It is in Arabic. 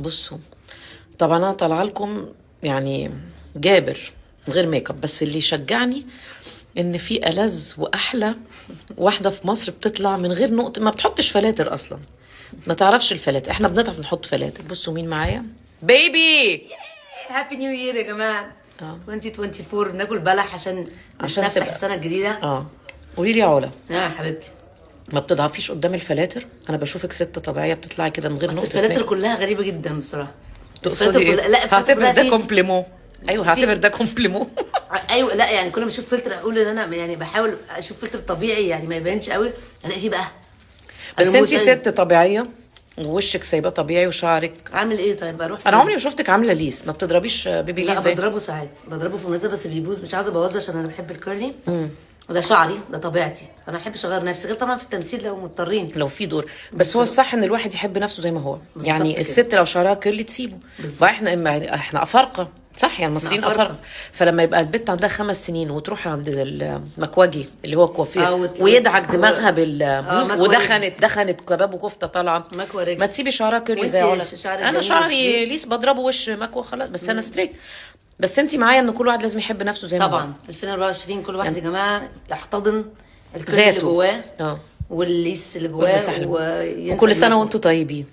بصوا، طبعا انا طالعه لكم يعني جابر من غير ميك اب، بس اللي يشجعني ان في ألذ واحلى واحده في مصر بتطلع من غير نقطه، ما بتحطش فلاتر اصلا، ما تعرفش الفلاتر. احنا بنعرف نحط فلاتر. بصوا مين معايا، بيبي. هابي نيو يير يا جماعه. اه 2024 بناكل بلح عشان نفتح تبقى السنه الجديده. قولي لي يا علا، حبيبتي، ما بتضعفيش قدام الفلاتر؟ انا بشوفك ست طبيعيه بتطلعي كده من غير بس نقطه الفلاتر ميك اب. كلها غريبه جدا بصراحه. تقصدي ايه؟ لا الفلاتر هعتبر كلها ده في كومبليمون. ايوه هعتبر ده كومبليمون. ايوه، لا يعني كل ما اشوف فلتر اقول ان انا يعني بحاول اشوف فلتر طبيعي يعني ما يبانش قوي، الاقي فيه بقى بس انتي رموش. ست طبيعيه ووشك سايباه طبيعي وشعرك. عامل ايه طيب؟ اروح انا فين؟ عمري ما شفتك عامله ليس. ما بتضربيش بيبي ليس لا زي؟ بضربه ساعات، بضربه في المناسبه بس بيبوظ، مش عايزه ابوظه عشان انا بحب الكيرلي. وده شعري، ده طبيعتي، فانا ما احبش اغير نفسي غير طبعا في التمثيل لو مضطرين. لو في دور. بس هو الصح ان الواحد يحب نفسه زي ما هو. يعني كده. الست لو شعرها كيرلي تسيبه. فاحنا احنا افارقه، صح؟ يعني المصريين افارقه. فلما يبقى البنت عندها 5 سنين وتروح عند المكواجي اللي هو الكوافير ويدعك دماغها ودخنت كباب وكفته طالعه، مكوى رجل. ما تسيبي شعرها كيرلي زي علا. انا شعري ليس بضربه وش مكوى خلاص، بس انا ستريت. بس انت معايا ان كل واحد لازم يحب نفسه زي ما هو. طبعا 2024 كل واحد يا جماعه يحتضن الكيرلي اللي جواه والليس اللي جواه وكل سنه وانتم طيبين.